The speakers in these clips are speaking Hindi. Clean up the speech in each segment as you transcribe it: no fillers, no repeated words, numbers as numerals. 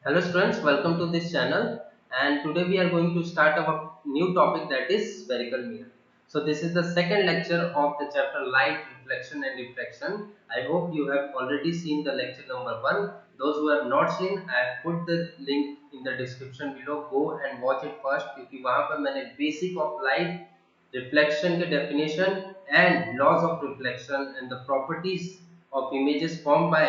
Hello students, welcome to this channel and today we are going to start our new topic that is spherical mirror. So this is the second lecture of the chapter light, reflection and refraction. I hope you have already seen the lecture number 1. Those who have not seen, I have put the link in the description below. Go and watch it first क्योंकि वहाँ पर मैंने basic of light, reflection के definition and laws of reflection and the properties of images formed by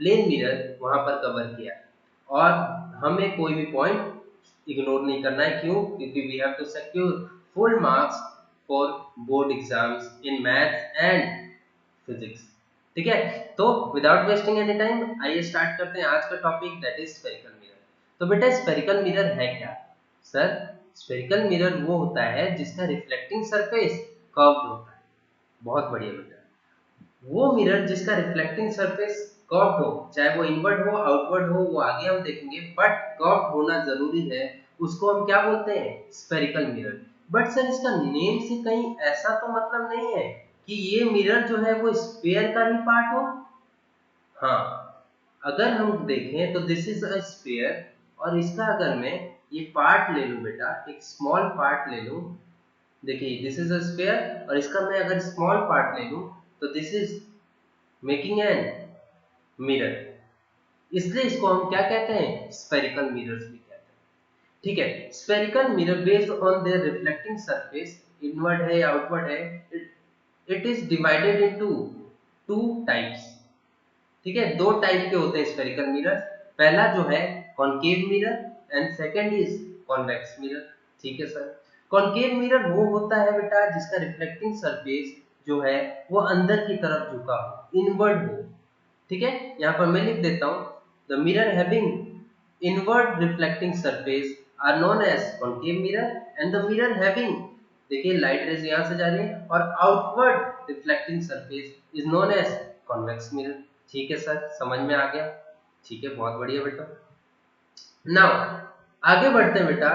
plane mirror वहाँ पर कवर किया और हमें कोई भी पॉइंट इग्नोर नहीं करना है। क्यों? क्योंकि we have to secure full marks for board exams in maths and physics. ठीक है, तो विदाउट वेस्टिंग एनी टाइम आइए स्टार्ट करते हैं आज का topic that is spherical mirror. तो बेटा स्फेरिकल मिरर है क्या? सर स्फेरिकल मिरर वो होता है जिसका रिफ्लेक्टिंग सरफेस कर्व्ड होता है। बहुत बढ़िया बेटा, वो मिरर जिसका रिफ्लेक्टिंग सरफेस कर्व्ड हो, चाहे वो इनवर्ड हो आउटवर्ड हो, वो आगे हम देखेंगे, बट कर्व्ड होना जरूरी है, उसको हम क्या बोलते हैं? Spherical mirror. बट सर इसका नेम से कहीं ऐसा तो मतलब नहीं है कि ये मिरर जो है वो स्फीयर का ही पार्ट हो। हाँ, अगर हम देखें तो दिस इज अ स्फीयर और इसका अगर मैं ये पार्ट ले लूं बेटा, एक स्मॉल पार्ट ले लूं, देखिए दिस इज अ स्फीयर और इसका मैं अगर स्मॉल पार्ट ले लूं तो this is making an mirror, इसलिए इसको हम क्या कहते हैं? स्फेरिकल मिरर्स भी कहते हैं। ठीक है, spherical mirror based on their reflecting surface, inward है या आउटवर्ड है, it is divided into two types. ठीक है, दो टाइप के होते हैं स्फेरिकल मिरर। पहला जो है concave mirror and second is convex mirror. ठीक है सर, कॉनकेव मिरर वो होता है बेटा जिसका रिफ्लेक्टिंग सरफेस जो है वो अंदर की तरफ झुका हो, इनवर्ड हो। ठीक है, यहाँ पर मैं लिख देता हूँ, the mirror having inward reflecting surface are known as concave mirror and the mirror having, देखिए लाइट रेज यहाँ से जा रही है, और outward reflecting surface is known as convex mirror. ठीक है सर, समझ में आ गया? ठीक है, बहुत बढ़िया बेटा। नाउ आगे बढ़ते हैं बेटा।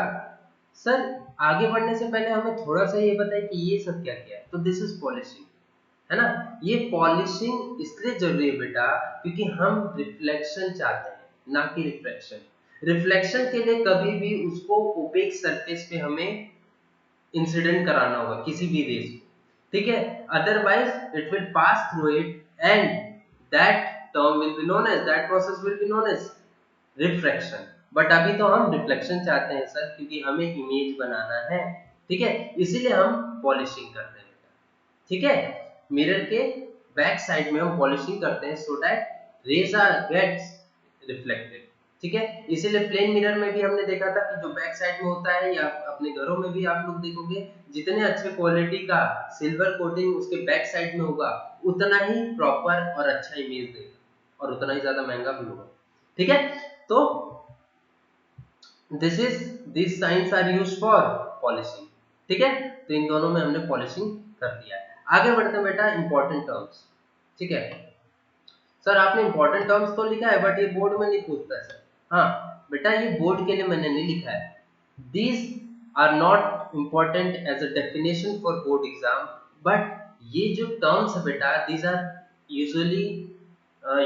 सर आगे बढ़ने से पहले हमें थोड़ा सा ये बताइए कि ये सब क्या क्या है। तो दिस इज पॉलिशिंग, है ना। ये पॉलिशिंग इसलिए जरूरी है बेटा क्योंकि हम रिफ्लेक्शन चाहते हैं ना कि रिफ्रैक्शन। रिफ्लेक्शन के लिए कभी भी उसको ओपेक सरफेस पे हमें इंसिडेंट कराना होगा, किसी भी रेज को। ठीक है, otherwise it will pass through it and that term will be known as, that process will be known as refraction. But अभी तो हम रिफ्लेक्शन चाहते हैं सर क्योंकि हमें इमेज बनाना है। ठीक है, इसीलिए हम पॉलिशिंग करते हैं। ठीक है, मिरर के बैक साइड में हम पॉलिशिंग करते हैं so that rays are gets reflected. ठीक है, इसीलिए प्लेन मिरर में भी हमने देखा था कि जो बैक साइड में होता है, या अपने घरों में भी आप लोग देखोगे, जितने अच्छे क्वालिटी का सिल्वर कोटिंग उसके बैक साइड में होगा उतना ही प्रॉपर और अच्छा इमेज देगा और उतना ही ज्यादा महंगा भी होगा। ठीक है, तो this is this science are used for polishing. ठीक है, तो इन दोनों में हमने पॉलिशिंग कर दिया है। आगे बढ़ते हैं बेटा इंपॉर्टेंट टर्म्स। ठीक है सर, आपने इंपॉर्टेंट टर्म्स तो लिखा है बट ये बोर्ड में नहीं पूछता है सर। हाँ बेटा, ये बोर्ड के लिए मैंने नहीं लिखा है। These are not important as a definition for board exam, but ये जो टर्म्स है बेटा these are usually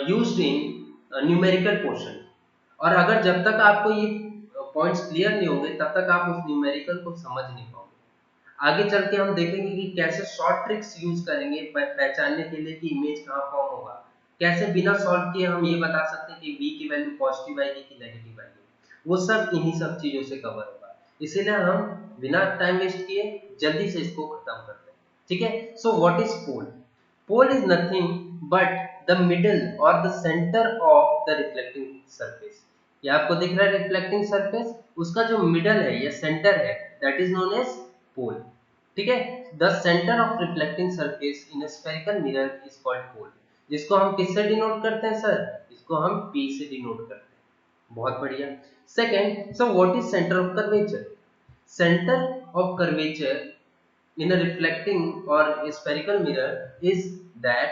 used in numerical portion. और अगर जब तक आपको ये पॉइंट्स क्लियर नहीं होंगे तब तक आप उस न्यूमेरिकल को समझ नहीं पाओगे। आगे चल के हम देखेंगे कि कैसे शॉर्ट ट्रिक्स यूज करेंगे पहचानने के लिए कि इमेज कहाँ फॉर्म होगा, कैसे बिना सॉल्व किए हम ये बता सकते हैं कि v की वैल्यू पॉजिटिव आएगी कि नेगेटिव आएगी। वो सब इन्हीं सब चीजों से कवर होगा, इसीलिए हम बिना टाइम वेस्ट किए जल्दी से इसको खत्म करते हैं। ठीक है, so what is pole? Pole is nothing but the middle और the centre of the reflecting surface. ये आपको दिख रहा है रिफ्लेक्टिंग सरफेस, उसका जो मिडल है या सेंटर है दैट इज नोन एज पोल। ठीक है, the centre of reflecting surface in a spherical mirror is called pole, जिसको हम किससे डिनोट करते हैं सर? इसको हम P से डिनोट करते हैं। बहुत बढ़िया। Second, so what is centre of curvature? Centre of curvature in a reflecting or a spherical mirror is that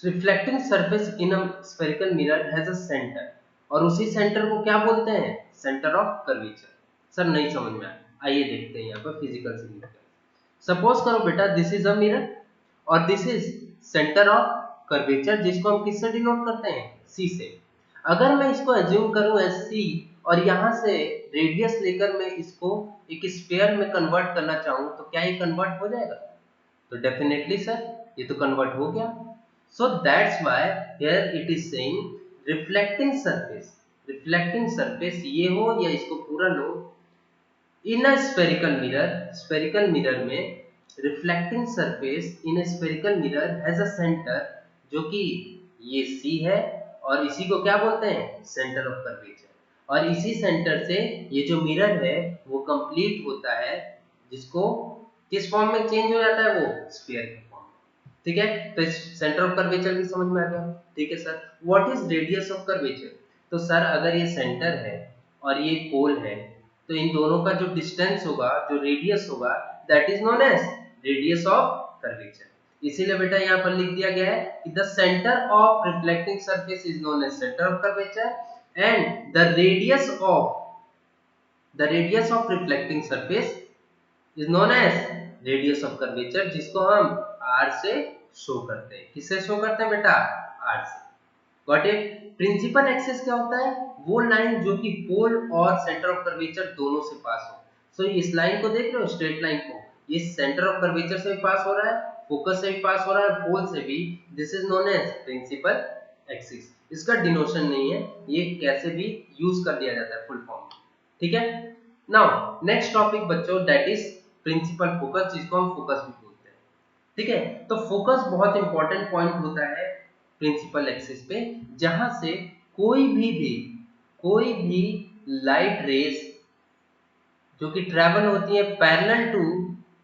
reflecting surface in a spherical mirror has a center, और उसी सेंटर को क्या बोलते हैं? Centre of curvature. सर नहीं समझ में आया, आइए देखते हैं यहाँ पर फिजिकल से। सपोज करो बेटा दिस इज अ मिरर और this is centre of curvature, जिसको हम किससे डिनोट करते हैं? सी से। अगर मैं इसको एज्यूम करूं एस सी और यहाँ से रेडियस लेकर मैं इसको एक स्फीयर में कन्वर्ट करना चाहूं तो क्या ये कन्वर्ट हो जाएगा? तो डेफिनेटली सर ये तो कन्वर्ट हो गया। So that's why here it is saying reflecting surface. Reflecting surface ये हो या इसको पूरा लो, इन अ स्फेरिकल मिरर में reflecting surface in a spherical mirror has a centre, जो कि ये सी है और इसी को क्या बोलते हैं? Centre of curvature. और इसी सेंटर से ये जो मिरर है वो कंप्लीट होता है, जिसको किस फॉर्म में चेंज हो जाता है? वो स्फीयर के फॉर्म में। ठीक है, तो इस सेंटर ऑफ कर्वेचर भी समझ में आ गया। ठीक है sir, what is radius of curvature? तो सर अगर ये सेंटर है और ये पोल है तो इन दोनों का जो डिस्टेंस होगा, जो रेडियस होगा, that is known as radius of curvature. इसीलिए बेटा यहाँ पर लिख दिया गया है कि the centre of reflecting surface is known as centre of curvature and the radius of reflecting surface is known as radius of curvature, जिसको हम r से शो करते हैं। किससे शो करते हैं बेटा? r से। Got it? प्रिंसिपल एक्सिस क्या होता है? वो लाइन जो कि पोल और सेंटर ऑफ कर्वेचर दोनों से पास हो। सो इस लाइन को देख रहे हो, स्ट्रेट लाइन को, ये सेंटर ऑफ कर्वेचर से भी पास हो रहा है, फोकस से भी पास हो रहा है, पोल से भी। This is known as principal axis. इसका डिनोशन नहीं है, ये कैसे भी यूज कर दिया जाता है फुल फॉर्म में। ठीक है, नाउ नेक्स्ट टॉपिक बच्चों, दैट इज प्रिंसिपल फोकस, जिसको हम फोकस भी बोलते हैं। ठीक है, तो फोकस बहुत इंपॉर्टेंट पॉइंट होता है प्रिंसिपल एक्सिस पे, जहां से कोई भी लाइट रेस जो कि ट्रेवल होती है पैरेलल टू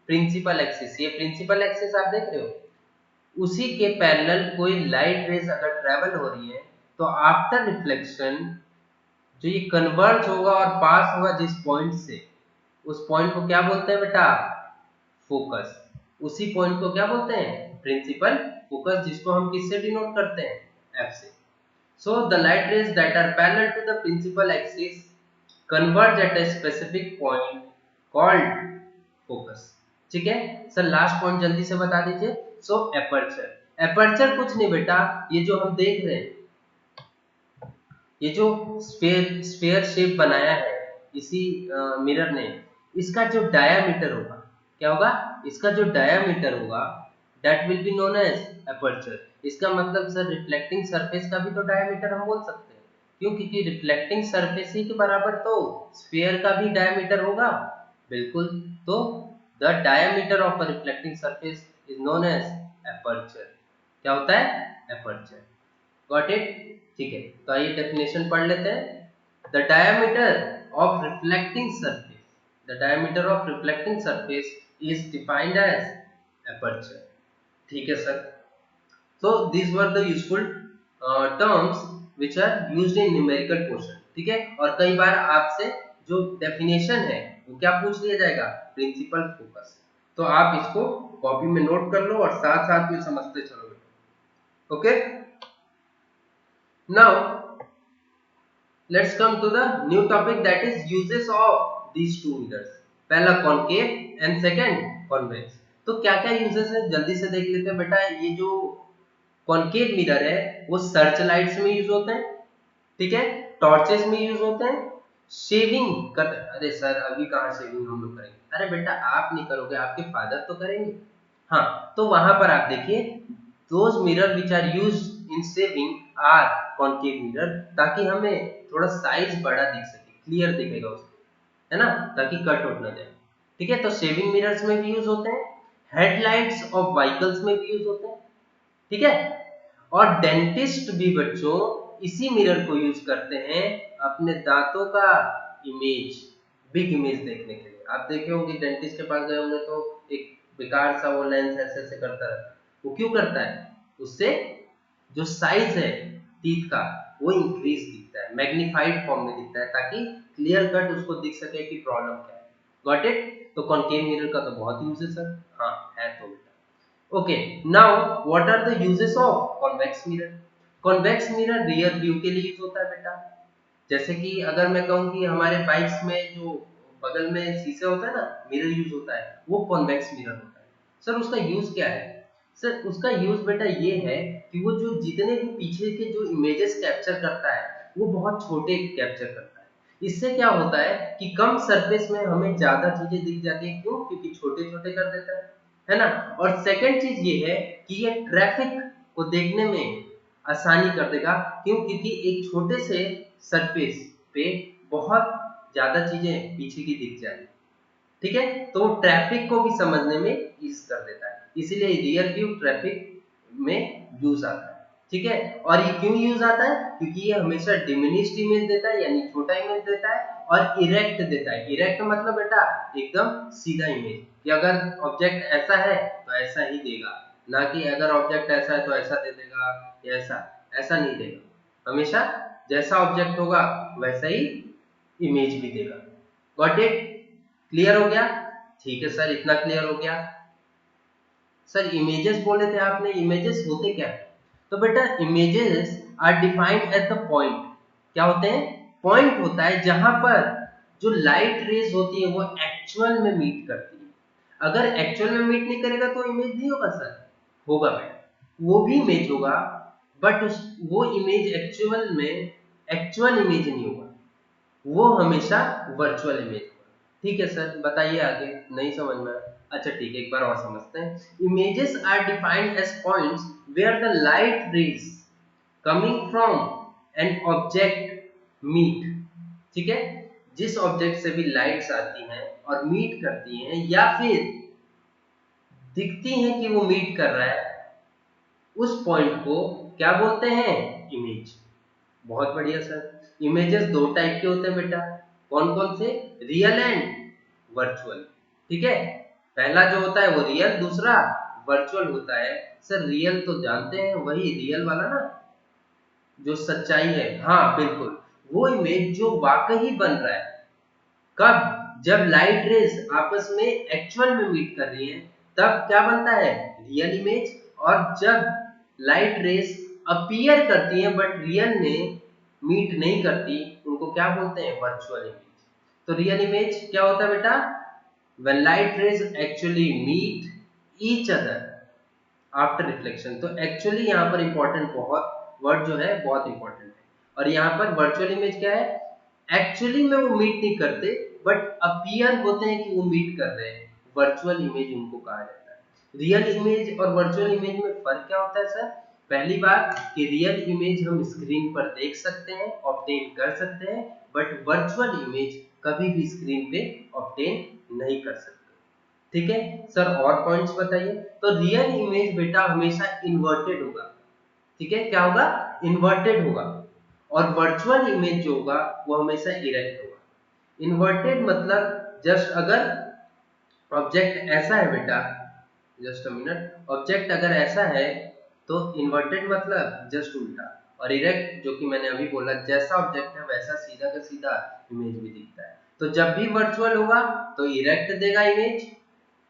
प्रिंसिपल एक्सिस, ये प्रिंसिपल एक्सिस आप देख रहे हो, उसी के पैरेलल कोई लाइट रेस अगर ट्रेवल हो रही है तो आफ्टर रिफ्लेक्शन जो ये कन्वर्ज होगा और पास होगा जिस पॉइंट से, उस पॉइंट को क्या बोलते हैं बेटा? फोकस। उसी पॉइंट को क्या बोलते हैं? प्रिंसिपल फोकस, जिसको हम किससे डिनोट करते हैं? एफ से। So the light rays that are parallel to the principal axis converge at a specific point called focus. ठीक है सर, लास्ट पॉइंट जल्दी से बता दीजिए। सो एपर्चर। एपर्चर कुछ नहीं बेटा, ये जो हम देख रहे हैं, ये जो स्फेयर शेप बनाया है इसी मिरर ने, इसका जो डायामीटर होगा, क्या होगा? इसका जो डायामीटर होगा that will be known as aperture. इसका मतलब सर रिफ्लेक्टिंग सरफेस का भी तो डायामीटर हम बोल सकते हैं, क्यों? क्योंकि रिफ्लेक्टिंग सरफेस ही के बराबर तो स्फेयर का भी डायामीटर होगा। बिल्कुल, तो the diameter of a reflecting surface is known as aperture. क्या होता है? एपर्चर। Got it? ठीक है, तो आइए डेफिनेशन पढ़ लेते हैं। The diameter of reflecting surface, the diameter of reflecting surface is defined as aperture. ठीक है sir, so these were the useful terms which are used in numerical portion। ठीक है, और कई बार आपसे जो डेफिनेशन है वो क्या पूछ लिया जाएगा? Principal focus. तो आप इसको कॉपी में नोट कर लो और साथ साथ में समझते चलो। Okay, now let's come to the new topic, that is uses of these two mirrors। पहला कॉनकेव एंड सेकंड कॉन्वेक्स। तो क्या क्या यूजेस है जल्दी से देख लेते हैं बेटा। ये जो कॉनकेव मिरर है वो सर्च लाइट्स में यूज होते हैं, ठीक है, टॉर्चेस में यूज होते हैं, शेविंग कर। अरे सर अभी कहाँ शेविंग हम लोग करेंगे? अरे बेटा आप नहीं करोगे, आपके फादर तो करेंगे। हाँ, तो वहां पर आप देखिए, those mirror which are used in shaving are concave mirror, ताकि हमें थोड़ा साइज बड़ा दिख सके, क्लियर दिखेगा उसको, है ना, ताकि कट उठ ना जाए। ठीक है, तो शेविंग मिरर्स में भी यूज होते हैं, हेडलाइट्स ऑफ व्हीकल्स में भी यूज होते हैं। ठीक है, और डेंटिस्ट भी बच्चों इसी मिरर को यूज करते हैं अपने दांतों का इमेज, बिग इमेज देखने के लिए। आप देखे होंगे डेंटिस्ट के पास गए होंगे तो एक बेकार सा वो लेंस ऐसे ऐसे करता रहता है। वो क्यों करता है? उससे जो साइज है टीथ का वो इंक्रीज दिखता है, मैग्नीफाइड फॉर्म में दिखता है, ताकि क्लियर कट उसको दिख सके कि प्रॉब्लम क्या है। Got it? तो कॉनकेव मिरर का तो बहुत यूज है सर। हाँ है तो बेटा। Okay, now what are the uses of convex mirror? Convex mirror rear view के लिए यूज होता है बेटा। जैसे कि अगर मैं कहूँ कि हमारे बाइक्स में जो बगल में शीशे होता है ना, मिरर यूज होता है, वो कॉन्वेक्स मिरर होता है। सर उसका यूज क्या है? सर उसका यूज बेटा ये है कि वो जो जितने भी पीछे के जो इमेजेस कैप्चर करता है वो बहुत छोटे कैप्चर करता है। इससे क्या होता है कि कम सरफेस में हमें ज्यादा चीजें दिख जाती है, क्यों? क्योंकि छोटे छोटे कर देता है ना। और सेकंड चीज ये है कि ये ट्रैफिक को देखने में आसानी कर देगा, क्यों? क्योंकि एक छोटे से सरफेस पे बहुत ज्यादा चीजें पीछे की दिख जाएगी, ठीक है। तो ट्रैफिक को भी समझने में ईज कर देता है, इसीलिए रियल व्यू ट्रैफिक में यूज आता है, ठीक है। और ये क्यों यूज आता है? क्योंकि ये हमेशा डिमिनिश्ड इमेज देता है, यानी छोटा इमेज देता है, और इरेक्ट देता है। इरेक्ट मतलब बेटा एकदम सीधा इमेज, कि अगर ऑब्जेक्ट ऐसा है तो ऐसा ही देगा, ना कि अगर ऑब्जेक्ट ऐसा है तो ऐसा दे देगा, या ऐसा ऐसा नहीं देगा। हमेशा जैसा ऑब्जेक्ट होगा वैसा ही इमेज भी देगा। Got it? क्लियर हो गया? ठीक है सर, इतना क्लियर हो गया। सर इमेजेस बोले थे आपने, इमेजेस होते क्या है? तो बेटा images are defined at the point. क्या होते हैं? पॉइंट होता है जहां पर जो लाइट रेज होती है वो एक्चुअल में मीट करती है। अगर एक्चुअल में मीट नहीं करेगा तो इमेज नहीं होगा सर। होगा बेटा, वो भी इमेज होगा, बट उस वो इमेज एक्चुअल में एक्चुअल इमेज नहीं होगा, वो हमेशा वर्चुअल इमेज होगा। ठीक है सर, बताइए आगे, नहीं समझ में आया? अच्छा ठीक है, एक बार और समझते हैं। Images are defined as points where the light rays coming from an object meet, ठीक है। जिस ऑब्जेक्ट से भी लाइट्स आती हैं और मीट करती हैं, या फिर दिखती हैं कि वो मीट कर रहा है, उस पॉइंट को क्या बोलते हैं? इमेज। बहुत बढ़िया सर। इमेजेस दो टाइप के होते हैं बेटा, कौन कौन से? रियल एंड वर्चुअल, ठीक है। पहला जो होता है वो रियल, दूसरा वर्चुअल होता है। सर रियल तो जानते हैं, वही रियल वाला ना, जो सच्चाई है, हाँ बिल्कुल। वो इमेज जो वाकई बन रहा है, कब? जब लाइट रेज आपस में एक्चुअल में मीट कर रही हैं, तब क्या बनता है? Real image. और जब लाइट रेज अपीयर करती हैं बट रियल में मीट नहीं करती, उनको क्या बोलते हैं? Virtual image. तो रियल इमेज क्या होता है बेटा? when light rays actually meet each other after reflection. तो एक्चुअली यहाँ पर इंपॉर्टेंट, बहुत वर्ड जो है बहुत इंपॉर्टेंट है। और यहाँ पर वर्चुअल इमेज क्या है? एक्चुअली में वो मीट नहीं करते, बट अपीयर होते हैं कि वो मीट कर रहे हैं, वर्चुअल इमेज उनको कहा जाता है। रियल इमेज और वर्चुअल इमेज में फर्क क्या होता है सर? पहली बात कि रियल इमेज हम स्क्रीन पर देख सकते हैं, ऑब्टेन कर सकते हैं, बट वर्चुअल इमेज कभी भी स्क्रीन पे ऑब्टेन नहीं कर सकते, ठीक है सर। और पॉइंट्स बताइए। तो रियल इमेज बेटा हमेशा इन्वर्टेड होगा, ठीक है। क्या होगा? इन्वर्टेड होगा। और वर्चुअल इमेज जो होगा वो हमेशा इरेक्ट होगा। इन्वर्टेड मतलब जस्ट अगर ऑब्जेक्ट ऐसा है बेटा, जस्ट अ मिनट, ऑब्जेक्ट अगर ऐसा है तो इन्वर्टेड मतलब जस्ट उल्टा। और इरेक्ट जो कि मैंने अभी बोला, जैसा ऑब्जेक्ट है वैसा सीधा का सीधा इमेज भी दिखता है। तो जब भी वर्चुअल होगा तो इरेक्ट देगा इमेज,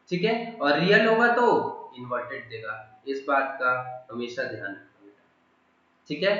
ठीक है। और रियल होगा तो इन्वर्टेड देगा। इस बात का हमेशा ध्यान रखना, ठीक है।